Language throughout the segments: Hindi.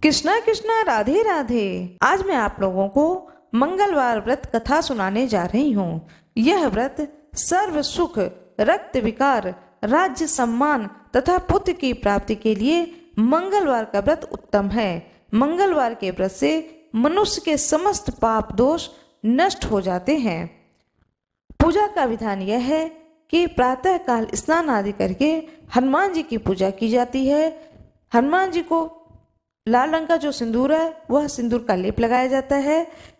कृष्णा कृष्णा राधे राधे। आज मैं आप लोगों को मंगलवार व्रत कथा सुनाने जा रही हूँ। यह व्रत सर्व सुख, रक्त विकार, राज्य सम्मान तथा पुत्र की प्राप्ति के लिए मंगलवार का व्रत उत्तम है। मंगलवार के व्रत से मनुष्य के समस्त पाप दोष नष्ट हो जाते हैं। पूजा का विधान यह है कि प्रातः काल स्नान आदि करके हनुमान जी की पूजा की जाती है। हनुमान जी को लाल रंग का जो सिंदूर है वह सिंदूर का लेप लगाया जाता है।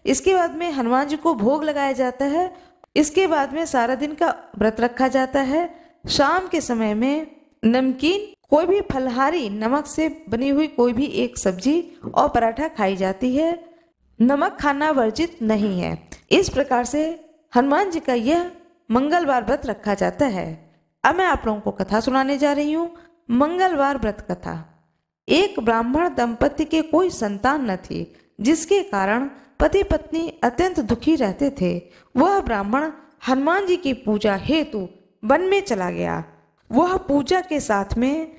इसके बाद में हनुमान जी को भोग लगाया जाता है। इसके बाद में सारा दिन का व्रत रखा जाता है। शाम के समय में नमकीन, कोई भी फलहारी, नमक से बनी हुई कोई भी एक सब्जी और पराठा खाई जाती है। नमक खाना वर्जित नहीं है। इस प्रकार से हनुमान जी का यह मंगलवार व्रत रखा जाता है। अब मैं आप लोगों को कथा सुनाने जा रही हूँ। मंगलवार व्रत कथा। एक ब्राह्मण दंपति के कोई संतान न थी, जिसके कारण पति पत्नी अत्यंत दुखी रहते थे। वह ब्राह्मण हनुमान जी की पूजा हेतु वन में चला गया। वह पूजा के साथ में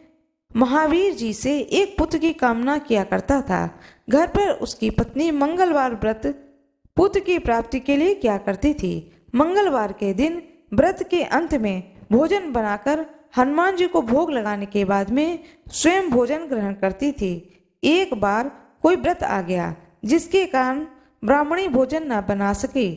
महावीर जी से एक पुत्र की कामना किया करता था। घर पर उसकी पत्नी मंगलवार व्रत पुत्र की प्राप्ति के लिए किया करती थी। मंगलवार के दिन व्रत के अंत में भोजन बनाकर हनुमान जी को भोग लगाने के बाद में स्वयं भोजन ग्रहण करती थी। एक बार कोई व्रत आ गया जिसके कारण ब्राह्मणी भोजन न बना सकी।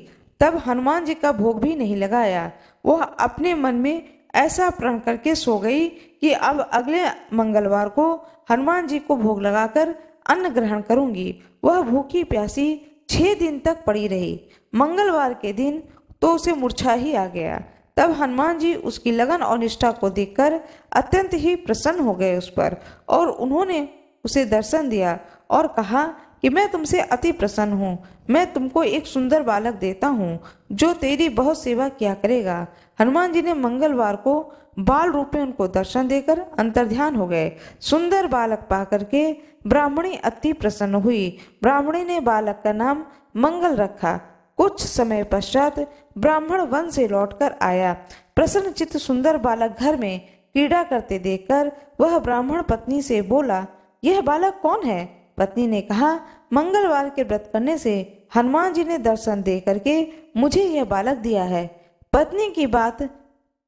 तब हनुमान जी का भोग भी नहीं लगाया। वह अपने मन में ऐसा प्रण करके सो गई कि अब अगले मंगलवार को हनुमान जी को भोग लगाकर अन्न ग्रहण करूंगी। वह भूखी प्यासी 6 दिन तक पड़ी रही। मंगलवार के दिन तो उसे मूर्छा ही आ गया। तब हनुमान जी उसकी लगन और निष्ठा को देखकर अत्यंत ही प्रसन्न हो गए उस पर, और उन्होंने उसे दर्शन दिया और कहा कि मैं तुमसे अति प्रसन्न हूँ। मैं तुमको एक सुंदर बालक देता हूँ जो तेरी बहुत सेवा किया करेगा। हनुमान जी ने मंगलवार को बाल रूप में उनको दर्शन देकर अंतर्ध्यान हो गए। सुंदर बालक पा करके ब्राह्मणी अति प्रसन्न हुई। ब्राह्मणी ने बालक का नाम मंगल रखा। कुछ समय पश्चात ब्राह्मण वन से लौटकर आया। प्रसन्न चित्त सुंदर बालक घर में क्रीड़ा करते देखकर वह ब्राह्मण पत्नी से बोला, यह बालक कौन है? पत्नी ने कहा, मंगलवार के व्रत करने से हनुमान जी ने दर्शन दे करके मुझे यह बालक दिया है। पत्नी की बात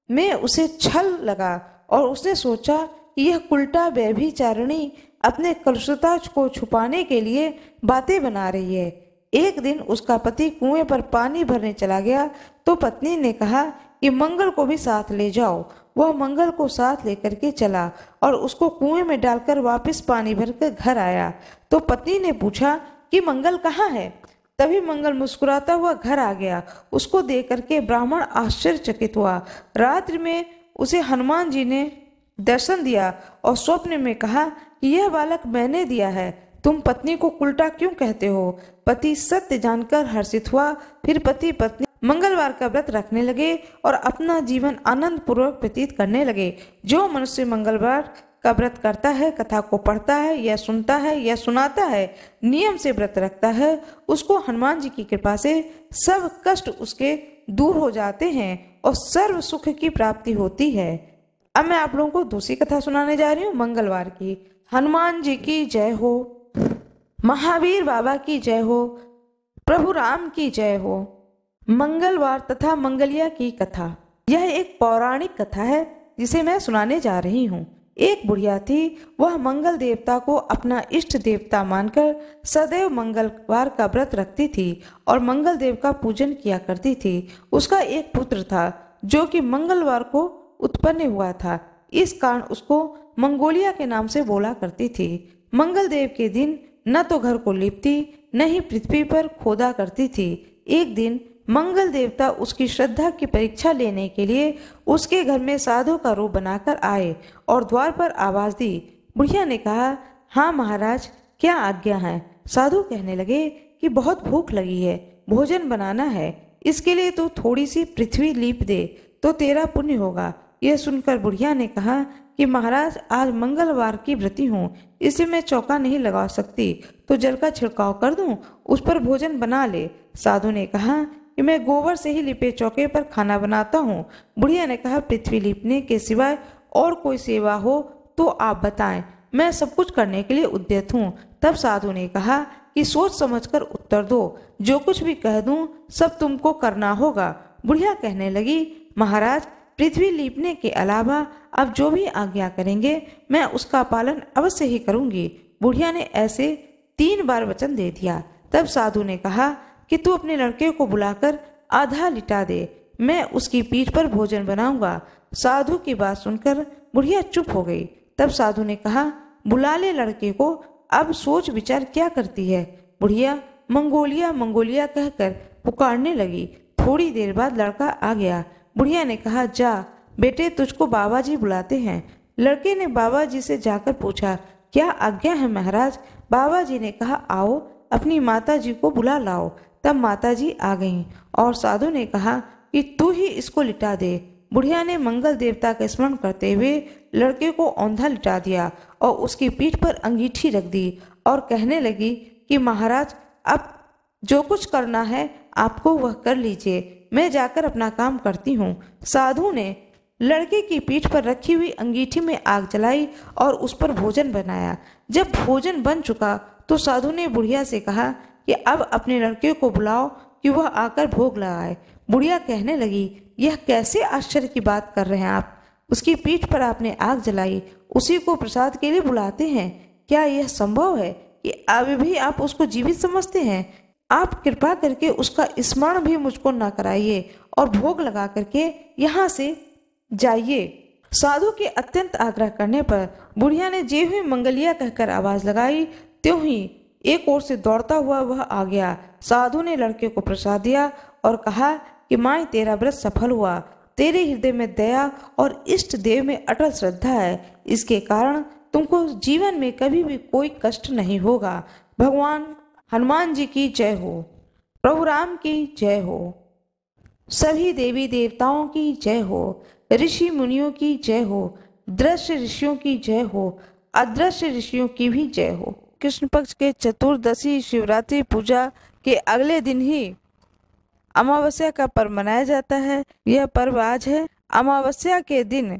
में उसे छल लगा और उसने सोचा कि यह उल्टा व्यभिचारिणी अपने कलुषता को छुपाने के लिए बातें बना रही है। एक दिन उसका पति कुएं पर पानी भरने चला गया तो पत्नी ने कहा कि मंगल को भी साथ ले जाओ। वह मंगल को साथ लेकर के चला और उसको कुएं में डालकर वापस पानी भरकर घर आया। तो पत्नी ने पूछा कि मंगल कहाँ है? तभी मंगल मुस्कुराता हुआ घर आ गया। उसको देख करके ब्राह्मण आश्चर्यचकित हुआ। रात्रि में उसे हनुमान जी ने दर्शन दिया और स्वप्न में कहा कि यह बालक मैंने दिया है। तुम पत्नी को उल्टा क्यों कहते हो? पति सत्य जानकर हर्षित हुआ। फिर पति पत्नी मंगलवार का व्रत रखने लगे और अपना जीवन आनंद पूर्वक व्यतीत करने लगे। जो मनुष्य मंगलवार का व्रत करता है, कथा को पढ़ता है या सुनता है या सुनाता है, नियम से व्रत रखता है, उसको हनुमान जी की कृपा से सब कष्ट उसके दूर हो जाते हैं और सर्व सुख की प्राप्ति होती है। अब मैं आप लोगों को दूसरी कथा सुनाने जा रही हूँ मंगलवार की। हनुमान जी की जय हो, महावीर बाबा की जय हो, प्रभु राम की जय हो। मंगलवार तथा मंगलिया की कथा। यह एक पौराणिक कथा है जिसे मैं सुनाने जा रही हूँ। एक बुढ़िया थी। वह मंगल देवता को अपना इष्ट देवता मानकर सदैव मंगलवार का व्रत रखती थी और मंगल देव का पूजन किया करती थी। उसका एक पुत्र था जो कि मंगलवार को उत्पन्न हुआ था। इस कारण उसको मंगोलिया के नाम से बोला करती थी। मंगल देव के दिन न तो घर को लिपती न ही पृथ्वी पर खोदा करती थी। एक दिन मंगल देवता उसकी श्रद्धा की परीक्षा लेने के लिए उसके घर में साधु का रूप बनाकर आए और द्वार पर आवाज दी। बुढ़िया ने कहा, हाँ महाराज, क्या आज्ञा है? साधु कहने लगे कि बहुत भूख लगी है, भोजन बनाना है। इसके लिए तो थोड़ी सी पृथ्वी लीप दे तो तेरा पुण्य होगा। यह सुनकर बुढ़िया ने कहा कि महाराज, आज मंगलवार की व्रती हूँ, इसे मैं चौका नहीं लगा सकती, तो जल का छिड़काव कर दूं, उस पर भोजन बना ले। साधु ने कहा कि मैं गोबर से ही लिपे चौके पर खाना बनाता हूँ। बुढ़िया ने कहा, पृथ्वी लिपने के सिवाय और कोई सेवा हो तो आप बताएं। मैं सब कुछ करने के लिए उद्यत हूँ। तब साधु ने कहा कि सोच समझकर उत्तर दो, जो कुछ भी कह दूं सब तुमको करना होगा। बुढ़िया कहने लगी, महाराज, पृथ्वी लीपने के अलावा आप जो भी आज्ञा करेंगे मैं उसका पालन अवश्य ही करूंगी। बुढ़िया ने ऐसे 3 बार वचन दे दिया। तब साधु ने कहा कि तू अपने लड़के को बुलाकर आधा लिटा दे, मैं उसकी पीठ पर भोजन बनाऊंगा। साधु की बात सुनकर बुढ़िया चुप हो गई। तब साधु ने कहा, बुला ले लड़के को, अब सोच विचार क्या करती है। बुढ़िया मंगोलिया मंगोलिया कहकर पुकारने लगी। थोड़ी देर बाद लड़का आ गया। बुढ़िया ने कहा, जा बेटे, तुझको बाबा जी बुलाते हैं। लड़के ने बाबा जी से जाकर पूछा, क्या आज्ञा है महाराज। बाबा जी ने कहा, आओ अपनी माता जी को बुला लाओ। तब माता जी आ गईं और साधु ने कहा कि तू ही इसको लिटा दे। बुढ़िया ने मंगल देवता का स्मरण करते हुए लड़के को औंधा लिटा दिया और उसकी पीठ पर अंगीठी रख दी और कहने लगी कि महाराज, अब जो कुछ करना है आपको वह कर लीजिए, मैं जाकर अपना काम करती हूँ। साधु ने लड़के की पीठ पर रखी हुई अंगीठी में आग जलाई और उस पर भोजन बनाया। जब भोजन बन चुका तो साधु ने बुढ़िया से कहा कि अब अपने लड़के को बुलाओ कि वह आकर भोग लगाए। बुढ़िया कहने लगी, यह कैसे आश्चर्य की बात कर रहे हैं आप। उसकी पीठ पर आपने आग जलाई, उसी को प्रसाद के लिए बुलाते हैं। क्या यह संभव है कि अभी भी आप उसको जीवित समझते हैं। आप कृपा करके उसका स्मरण भी मुझको न कराइए और भोग लगा करके यहाँ से जाइए। साधु के अत्यंत आग्रह करने पर बुढ़िया ने जे हुई मंगलिया कहकर आवाज लगाई, त्यों ही एक ओर से दौड़ता हुआ वह आ गया। साधु ने लड़के को प्रसाद दिया और कहा कि माई, तेरा व्रत सफल हुआ। तेरे हृदय में दया और इष्ट देव में अटल श्रद्धा है, इसके कारण तुमको जीवन में कभी भी कोई कष्ट नहीं होगा। भगवान हनुमान जी की जय हो, प्रभु राम की जय हो, सभी देवी देवताओं की जय हो, ऋषि मुनियों की जय हो, दृश्य ऋषियों की जय हो, अदृश्य ऋषियों की भी जय हो। कृष्ण पक्ष के चतुर्दशी शिवरात्रि पूजा के अगले दिन ही अमावस्या का पर्व मनाया जाता है। यह पर्व आज है। अमावस्या के दिन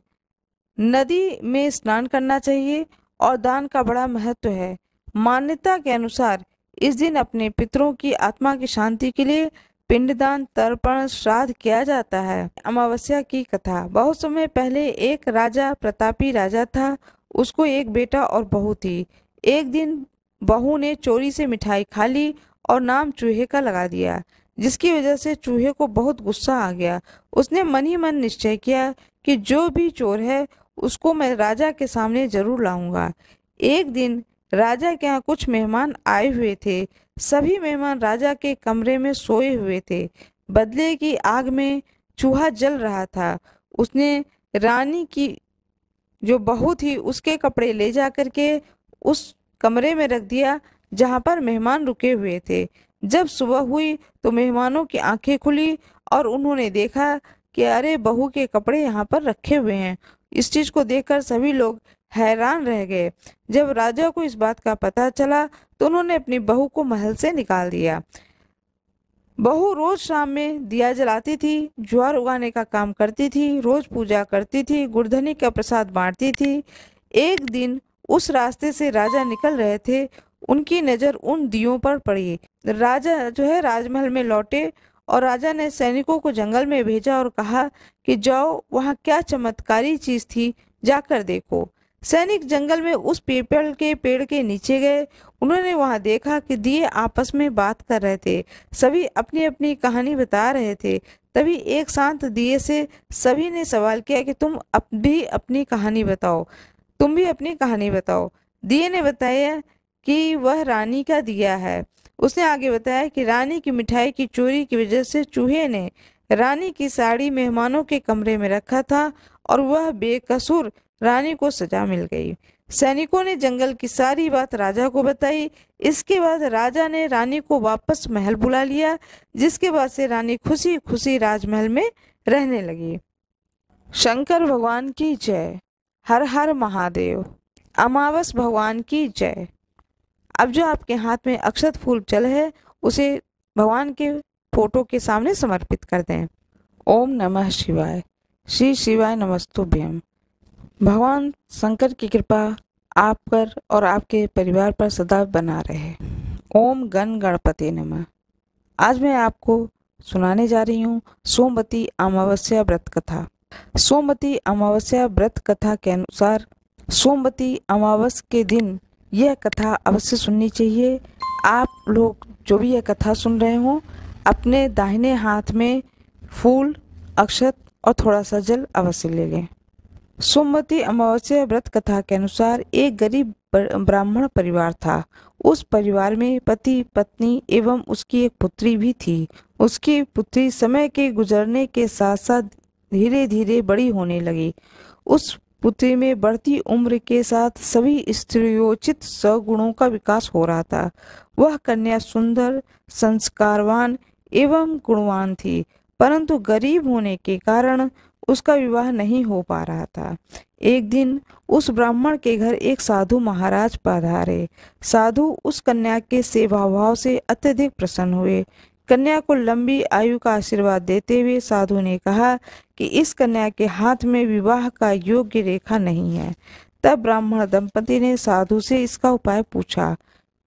नदी में स्नान करना चाहिए और दान का बड़ा महत्व है। मान्यता के अनुसार इस दिन अपने पितरों की आत्मा की शांति के लिए पिंडदान, तर्पण, श्राद्ध किया जाता है। अमावस्या की कथा। बहुत समय पहले एक राजा, प्रतापी राजा था। उसको एक बेटा और बहू थी। एक दिन बहू ने चोरी से मिठाई खा ली और नाम चूहे का लगा दिया, जिसकी वजह से चूहे को बहुत गुस्सा आ गया। उसने मन ही मन निश्चय किया कि जो भी चोर है उसको मैं राजा के सामने जरूर लाऊंगा। एक दिन राजा के यहाँ कुछ मेहमान आए हुए थे। सभी मेहमान राजा के कमरे में सोए हुए थे। बदले की आग में चूहा जल रहा था। उसने रानी की जो बहू थी उसके कपड़े ले जा करके उस कमरे में रख दिया जहाँ पर मेहमान रुके हुए थे। जब सुबह हुई तो मेहमानों की आंखें खुली और उन्होंने देखा कि अरे, बहू के कपड़े यहाँ पर रखे हुए हैं। इस चीज को देखकर सभी लोग हैरान रह गए। जब राजा को इस बात का पता चला तो उन्होंने अपनी बहू को महल से निकाल दिया। बहू रोज शाम में दिया जलाती थी, ज्वार उगाने का काम करती थी, रोज पूजा करती थी, गुड़धनी का प्रसाद बांटती थी। एक दिन उस रास्ते से राजा निकल रहे थे। उनकी नजर उन दियों पर पड़ी। राजा जो है राजमहल में लौटे और राजा ने सैनिकों को जंगल में भेजा और कहा कि जाओ, वहाँ क्या चमत्कारी चीज थी, जाकर देखो। सैनिक जंगल में उस पीपल के पेड़ के नीचे गए। उन्होंने वहां देखा कि दिए आपस में बात कर रहे थे। सभी अपनी अपनी कहानी बता रहे थे। तभी एक शांत दिए से सभी ने सवाल किया कि तुम भी अपनी कहानी बताओ, तुम भी अपनी कहानी बताओ। दिए ने बताया कि वह रानी का दिया है। उसने आगे बताया कि रानी की मिठाई की चोरी की वजह से चूहे ने रानी की साड़ी मेहमानों के कमरे में रखा था और वह बेकसूर रानी को सजा मिल गई। सैनिकों ने जंगल की सारी बात राजा को बताई। इसके बाद राजा ने रानी को वापस महल बुला लिया, जिसके बाद से रानी खुशी खुशी राजमहल में रहने लगी। शंकर भगवान की जय। हर हर महादेव। अमावस भगवान की जय। अब जो आपके हाथ में अक्षत फूल जल है उसे भगवान के फोटो के सामने समर्पित कर दें। ओम नमः शिवाय। श्री शिवाय नमस्तुभ्यम। भगवान शंकर की कृपा आप पर और आपके परिवार पर सदा बना रहे। ओम गण गणपति नमः। आज मैं आपको सुनाने जा रही हूँ सोमवती अमावस्या व्रत कथा। सोमवती अमावस्या व्रत कथा के अनुसार सोमवती अमावस्या के दिन यह कथा अवश्य सुननी चाहिए। आप लोग जो भी यह कथा सुन रहे हों, अपने दाहिने हाथ में फूल, अक्षत और थोड़ा सा जल अवश्य ले लें। सोमवती अमावस्या व्रत कथा के अनुसार एक गरीब ब्राह्मण परिवार था। उस परिवार में पति, पत्नी एवं उसकी एक पुत्री भी थी। उसकी पुत्री समय के गुजरने के साथ साथ धीरे धीरे बड़ी होने लगी। उस पुत्री में बढ़ती उम्र के साथ सभी स्त्रियोचित सगुणों का विकास हो रहा था। वह कन्या सुंदर, संस्कारवान एवं गुणवान थी, परंतु गरीब होने के कारण उसका विवाह नहीं हो पा रहा था। एक दिन उस ब्राह्मण के घर एक साधु महाराज पधारे। साधु उस कन्या के सेवा भाव से अत्यधिक प्रसन्न हुए। कन्या को लंबी आयु का आशीर्वाद देते हुए साधु ने कहा कि इस कन्या के हाथ में विवाह का योग्य रेखा नहीं है। तब ब्राह्मण दंपति ने साधु से इसका उपाय पूछा।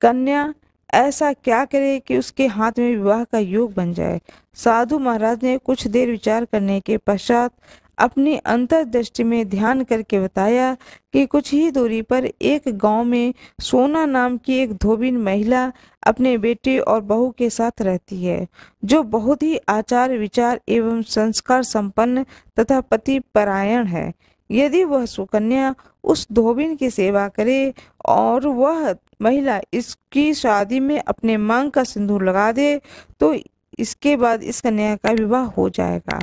कन्या ऐसा क्या करे कि उसके हाथ में विवाह का योग बन जाए? साधु महाराज ने कुछ देर विचार करने के पश्चात अपनी अंतर्दृष्टि में ध्यान करके बताया कि कुछ ही दूरी पर एक गांव में सोना नाम की एक धोबिन महिला अपने बेटे और बहू के साथ रहती है, जो बहुत ही आचार विचार एवं संस्कार संपन्न तथा पति परायण है। यदि वह सुकन्या उस धोबिन की सेवा करे और वह महिला इसकी शादी में अपने मांग का सिंदूर लगा दे, तो इसके बाद इस कन्या का विवाह हो जाएगा,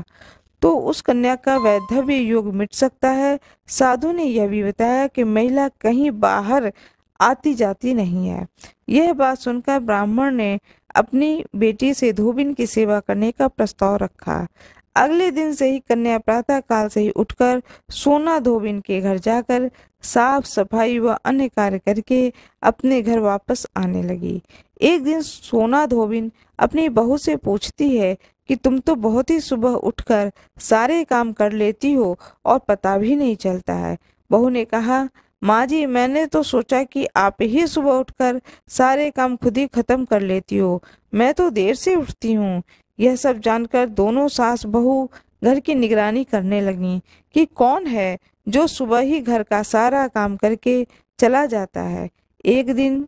तो उस कन्या का वैधव्य योग मिट सकता है। साधु ने यह भी बताया कि महिला कहीं बाहर आती जाती नहीं है। यह बात सुनकर ब्राह्मण ने अपनी बेटी से धोबिन की सेवा करने का प्रस्ताव रखा। अगले दिन से ही कन्या प्रातः काल से ही उठकर सोना धोबिन के घर जाकर साफ सफाई व अन्य कार्य करके अपने घर वापस आने लगी। एक दिन सोना धोबिन अपनी बहू से पूछती है कि तुम तो बहुत ही सुबह उठकर सारे काम कर लेती हो और पता भी नहीं चलता है। बहू ने कहा, माँ जी, मैंने तो सोचा कि आप ही सुबह उठकर सारे काम खुद ही खत्म कर लेती हो। मैं तो देर से उठती हूँ। यह सब जानकर दोनों सास बहू घर की निगरानी करने लगीं कि कौन है जो सुबह ही घर का सारा काम करके चला जाता है। एक दिन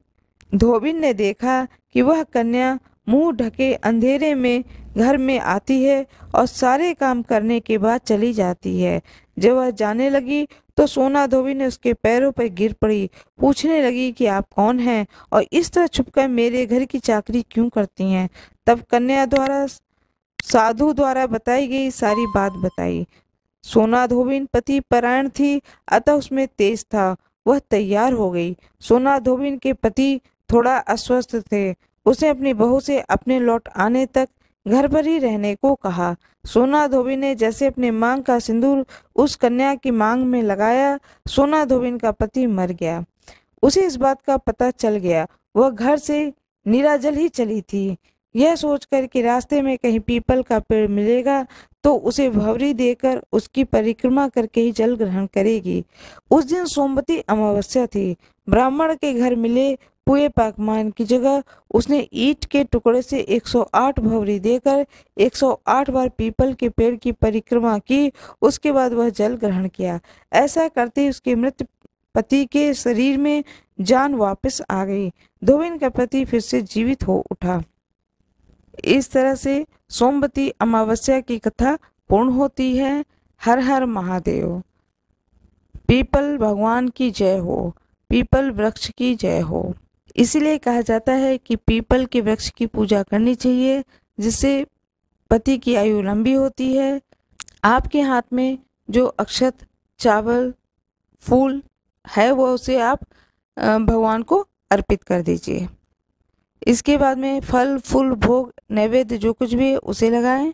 धोबिन ने देखा कि वह कन्या मुंह ढके अंधेरे में घर में आती है और सारे काम करने के बाद चली जाती है। जब वह जाने लगी तो सोना धोबी ने उसके पैरों पर गिर पड़ी। पूछने लगी कि आप कौन हैं और इस तरह छुपकर मेरे घर की चाकरी क्यों करती हैं? तब कन्या द्वारा साधु द्वारा बताई गई सारी बात बताई। सोना धोबिन पति परायण थी, अतः उसमें तेज था। वह तैयार हो गई। सोना धोबिन के पति थोड़ा अस्वस्थ थे। उसने अपनी बहू से अपने लौट आने तक घर पर ही रहने को कहा। सोना धोबिन ने जैसे अपने मांग का सिंदूर उस कन्या की मांग में लगाया, सोना धोबिन का पति मर गया। उसे इस बात का पता चल गया। वह घर से निराजल ही चली थी। यह सोचकर कि रास्ते में कहीं पीपल का पेड़ मिलेगा तो उसे भंवरी देकर उसकी परिक्रमा करके ही जल ग्रहण करेगी। उस दिन सोमवती अमावस्या थी। ब्राह्मण के घर मिले पुए पकवान की जगह उसने ईंट के टुकड़े से 108 भंवरी देकर 108 बार पीपल के पेड़ की परिक्रमा की। उसके बाद वह जल ग्रहण किया। ऐसा करते ही उसके मृत पति के शरीर में जान वापस आ गई। धोबिन का पति फिर से जीवित हो उठा। इस तरह से सोमवती अमावस्या की कथा पूर्ण होती है। हर हर महादेव। पीपल भगवान की जय हो, पीपल वृक्ष की जय हो। इसीलिए कहा जाता है कि पीपल के वृक्ष की पूजा करनी चाहिए, जिससे पति की आयु लंबी होती है। आपके हाथ में जो अक्षत, चावल, फूल है वो उसे आप भगवान को अर्पित कर दीजिए। इसके बाद में फल, फूल, भोग, नैवेद्य जो कुछ भी है उसे लगाएं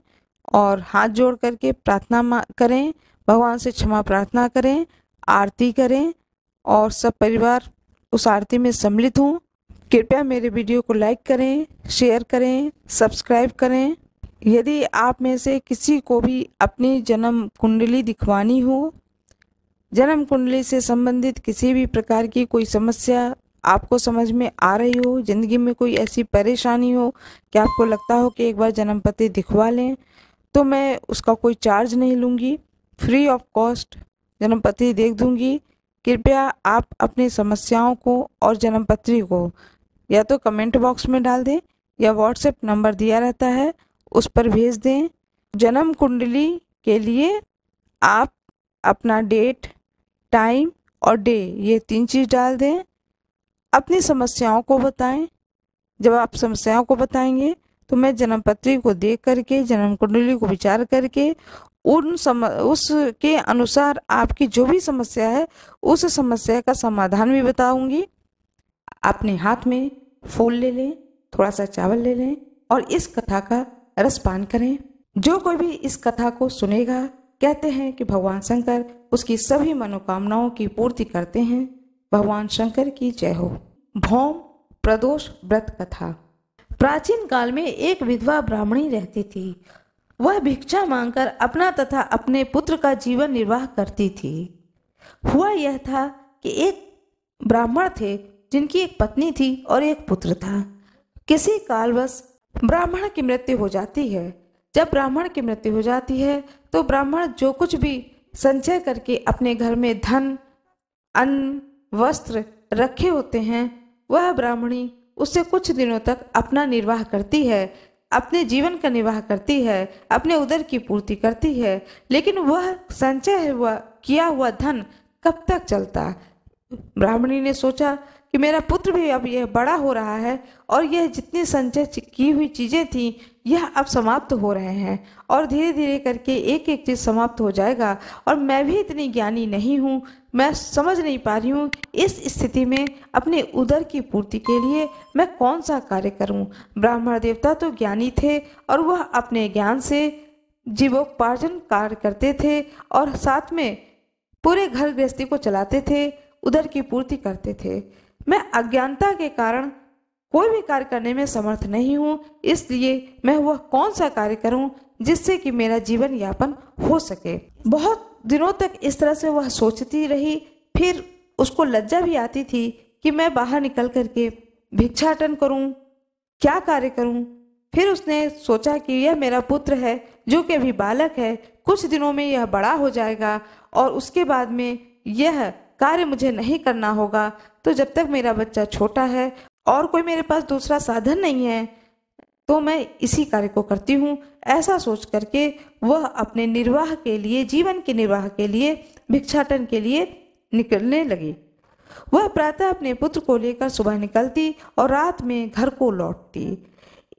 और हाथ जोड़ करके प्रार्थना करें, भगवान से क्षमा प्रार्थना करें, आरती करें और सब परिवार उस आरती में सम्मिलित हों। कृपया मेरे वीडियो को लाइक करें, शेयर करें, सब्सक्राइब करें। यदि आप में से किसी को भी अपनी जन्म कुंडली दिखवानी हो जन्म कुंडली से संबंधित किसी भी प्रकार की कोई समस्या आपको समझ में आ रही हो, जिंदगी में कोई ऐसी परेशानी हो कि आपको लगता हो कि एक बार जन्म पत्री दिखवा लें, तो मैं उसका कोई चार्ज नहीं लूँगी, फ्री ऑफ कॉस्ट जन्म पत्री देख दूँगी। कृपया आप अपनी समस्याओं को और जन्म पत्री को या तो कमेंट बॉक्स में डाल दें या व्हाट्सएप नंबर दिया रहता है उस पर भेज दें। जन्म कुंडली के लिए आप अपना डेट, टाइम और डे, ये 3 चीज़ डाल दें। अपनी समस्याओं को बताएं। जब आप समस्याओं को बताएंगे तो मैं जन्म पत्री को देख करके, जन्म कुंडली को विचार करके उसके अनुसार आपकी जो भी समस्या है उस समस्या का समाधान भी बताऊंगी। अपने हाथ में फूल ले लें, थोड़ा सा चावल ले लें और इस कथा का रसपान करें। जो कोई भी इस कथा को सुनेगा, कहते हैं कि भगवान शंकर उसकी सभी मनोकामनाओं की पूर्ति करते हैं। भगवान शंकर की जय हो। भौम प्रदोष व्रत कथा। प्राचीन काल में एक विधवा ब्राह्मणी रहती थी। वह भिक्षा मांगकर अपना तथा अपने पुत्र का जीवन निर्वाह करती थी। हुआ यह था कि एक ब्राह्मण थे जिनकी एक पत्नी थी और एक पुत्र था। किसी कालवश ब्राह्मण की मृत्यु हो जाती है। जब ब्राह्मण की मृत्यु हो जाती है तो ब्राह्मण जो कुछ भी संचय करके अपने घर में धन, अन्न, वस्त्र रखे होते हैं, वह ब्राह्मणी उससे कुछ दिनों तक अपना निर्वाह करती है, अपने जीवन का निर्वाह करती है, अपने उदर की पूर्ति करती है। लेकिन वह संचय हुआ किया हुआ धन कब तक चलता? ब्राह्मणी ने सोचा कि मेरा पुत्र भी अब यह बड़ा हो रहा है और यह जितनी संचय की हुई चीज़ें थीं यह अब समाप्त हो रहे हैं और धीरे धीरे करके एक एक चीज़ समाप्त हो जाएगा और मैं भी इतनी ज्ञानी नहीं हूँ, मैं समझ नहीं पा रही हूँ इस स्थिति में अपने उदर की पूर्ति के लिए मैं कौन सा कार्य करूँ। ब्राह्मण देवता तो ज्ञानी थे और वह अपने ज्ञान से जीवोपार्जन कार्य करते थे और साथ में पूरे घर गृहस्थी को चलाते थे, उदर की पूर्ति करते थे। मैं अज्ञानता के कारण कोई भी कार्य करने में समर्थ नहीं हूँ, इसलिए मैं वह कौन सा कार्य करूँ जिससे कि मेरा जीवन यापन हो सके। बहुत दिनों तक इस तरह से वह सोचती रही। फिर उसको लज्जा भी आती थी कि मैं बाहर निकल करके भिक्षाटन करूँ, क्या कार्य करूँ। फिर उसने सोचा कि यह मेरा पुत्र है जो कि अभी बालक है, कुछ दिनों में यह बड़ा हो जाएगा और उसके बाद में यह कार्य मुझे नहीं करना होगा। तो जब तक मेरा बच्चा छोटा है और कोई मेरे पास दूसरा साधन नहीं है तो मैं इसी कार्य को करती हूँ। ऐसा सोच करके वह अपने निर्वाह के लिए, जीवन के निर्वाह के लिए भिक्षाटन के लिए निकलने लगी। वह प्रातः अपने पुत्र को लेकर सुबह निकलती और रात में घर को लौटती।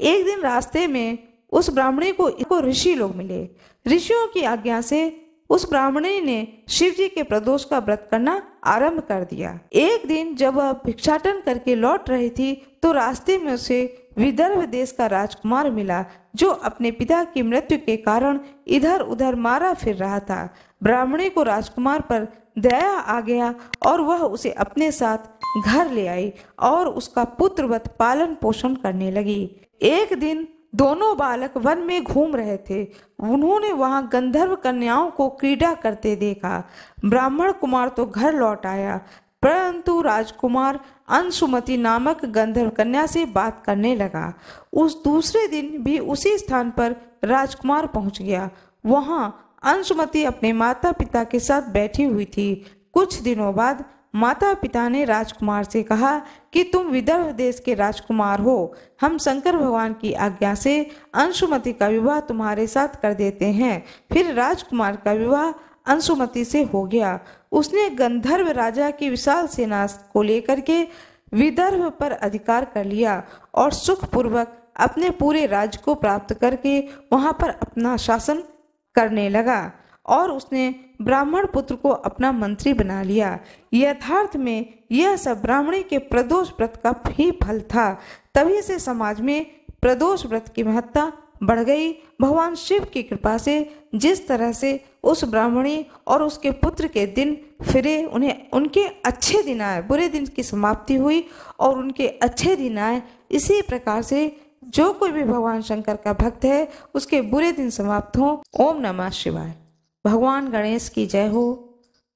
एक दिन रास्ते में उस ब्राह्मणी को ऋषि लोग मिले। ऋषियों की आज्ञा से उस ब्राह्मणी ने शिव जी के प्रदोष का व्रत करना आरंभ कर दिया। एक दिन जब वह भिक्षाटन करके लौट रही थी तो रास्ते में उसे विदर्भ देश का राजकुमार मिला जो अपने पिता की मृत्यु के कारण इधर उधर मारा फिर रहा था। ब्राह्मणी को राजकुमार पर दया आ गया और वह उसे अपने साथ घर ले आई और उसका पुत्रवत पालन पोषण करने लगी। एक दिन दोनों बालक वन में घूम रहे थे। उन्होंने वहां गंधर्व कन्याओं को क्रीड़ा करते देखा। ब्राह्मण कुमार तो घर लौट आया, परंतु राजकुमार अंशुमति नामक गंधर्व कन्या से बात करने लगा। उस दूसरे दिन भी उसी स्थान पर राजकुमार पहुंच गया। वहां अंशुमति अपने माता पिता के साथ बैठी हुई थी। कुछ दिनों बाद माता पिता ने राजकुमार से कहा कि तुम विदर्भ देश के राजकुमार हो, हम शंकर भगवान की आज्ञा से अंशुमति का विवाह तुम्हारे साथ कर देते हैं। फिर राजकुमार का विवाह अंशुमति से हो गया। उसने गंधर्व राजा की विशाल सेना को लेकर के विदर्भ पर अधिकार कर लिया और सुखपूर्वक अपने पूरे राज्य को प्राप्त करके वहां पर अपना शासन करने लगा और उसने ब्राह्मण पुत्र को अपना मंत्री बना लिया। यथार्थ में यह सब ब्राह्मणी के प्रदोष व्रत का ही फल था। तभी से समाज में प्रदोष व्रत की महत्ता बढ़ गई। भगवान शिव की कृपा से जिस तरह से उस ब्राह्मणी और उसके पुत्र के दिन फिरे, उन्हें उनके अच्छे दिन आए, बुरे दिन की समाप्ति हुई और उनके अच्छे दिन आए। इसी प्रकार से जो कोई भी भगवान शंकर का भक्त है उसके बुरे दिन समाप्त हों। ओम नमः शिवाय। भगवान गणेश की जय हो।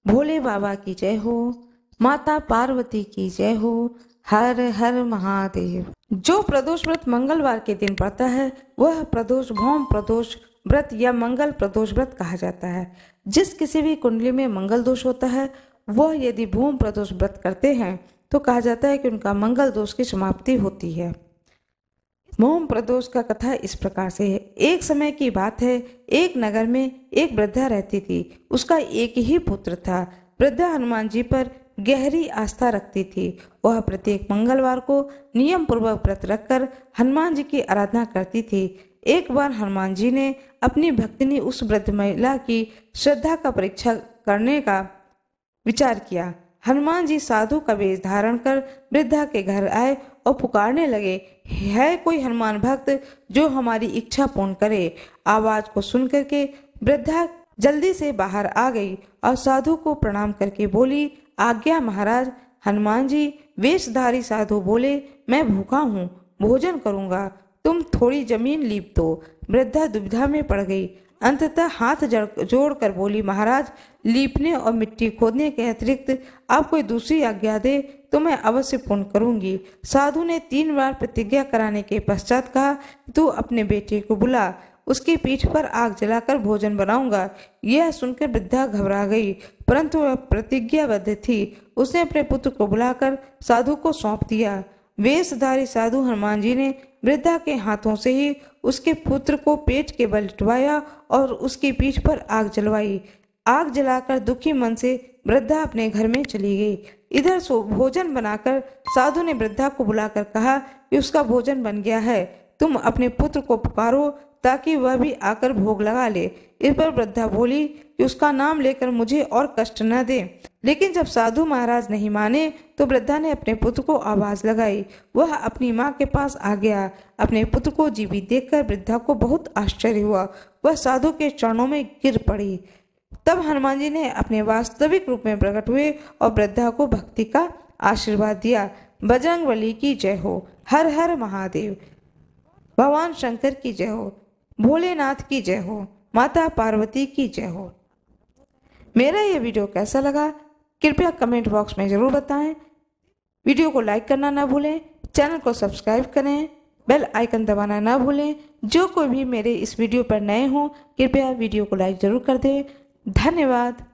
भोले बाबा की जय हो, माता पार्वती की जय हो, हर हर महादेव। जो प्रदोष व्रत मंगलवार के दिन पड़ता है वह प्रदोष भौम प्रदोष व्रत या मंगल प्रदोष व्रत कहा जाता है। जिस किसी भी कुंडली में मंगल दोष होता है वह यदि भूम प्रदोष व्रत करते हैं तो कहा जाता है कि उनका मंगल दोष की समाप्ति होती है। भूम प्रदोष का कथा इस प्रकार से है। एक समय की बात है, एक नगर में एक वृद्धा रहती थी। उसका एक ही पुत्र था। वृद्धा हनुमान जी पर गहरी आस्था रखती थी। वह प्रत्येक मंगलवार को नियम पूर्वक व्रत रखकर हनुमान जी की आराधना करती थी। एक बार हनुमान जी ने अपनी भक्तिनी उस वृद्ध महिला की श्रद्धा का परीक्षा करने का विचार किया। हनुमान जी साधु का वेश धारण कर वृद्धा के घर आए और पुकारने लगे, है कोई हनुमान भक्त जो हमारी इच्छा पूर्ण करे। आवाज को सुन करके वृद्धा जल्दी से बाहर आ गई और साधु को प्रणाम करके बोली, आज्ञा महाराज। हनुमान जी वेशधारी साधु बोले, मैं भूखा हूँ, भोजन करूँगा, तुम थोड़ी जमीन लीप दो। वृद्धा दुविधा में पड़ गई। अंततः हाथ जोड़कर बोली, महाराज लीपने और मिट्टी खोदने के अतिरिक्त आप कोई दूसरी आज्ञा दे तो मैं अवश्य पूर्ण करूंगी। साधु ने 3 बार प्रतिज्ञा कराने के पश्चात कहा, तू अपने बेटे को बुला, उसकी पीठ पर आग जलाकर भोजन बनाऊंगा। यह सुनकर वृद्धा घबरा गई, परंतु वह प्रतिज्ञाबद्ध थी। उसने अपने पुत्र को बुलाकर साधु को सौंप दिया। वेशधारी साधु हनुमान जी ने वृद्धा के हाथों से ही उसके पुत्र को पेट के बल लिटवाया और उसकी पीठ पर आग जलवाई। आग जलाकर दुखी मन से वृद्धा अपने घर में चली गई। इधर भोजन बनाकर साधु ने वृद्धा को बुलाकर कहा कि उसका भोजन बन गया है, तुम अपने पुत्र को पुकारो ताकि वह भी आकर भोग लगा ले। इस पर वृद्धा बोली कि उसका नाम लेकर मुझे और कष्ट न दे। लेकिन जब साधु महाराज नहीं माने तो वृद्धा ने अपने पुत्र को आवाज लगाई। वह अपनी माँ के पास आ गया। अपने पुत्र को जीवित देखकर वृद्धा को बहुत आश्चर्य हुआ। वह साधु के चरणों में गिर पड़ी। तब हनुमान जी ने अपने वास्तविक रूप में प्रकट हुए और वृद्धा को भक्ति का आशीर्वाद दिया। बजरंगबली की जय हो, हर हर महादेव। भगवान शंकर की जय हो, भोलेनाथ की जय हो, माता पार्वती की जय हो। मेरा ये वीडियो कैसा लगा कृपया कमेंट बॉक्स में ज़रूर बताएं। वीडियो को लाइक करना ना भूलें, चैनल को सब्सक्राइब करें, बेल आइकन दबाना ना भूलें। जो कोई भी मेरे इस वीडियो पर नए हों कृपया वीडियो को लाइक ज़रूर कर दें। धन्यवाद।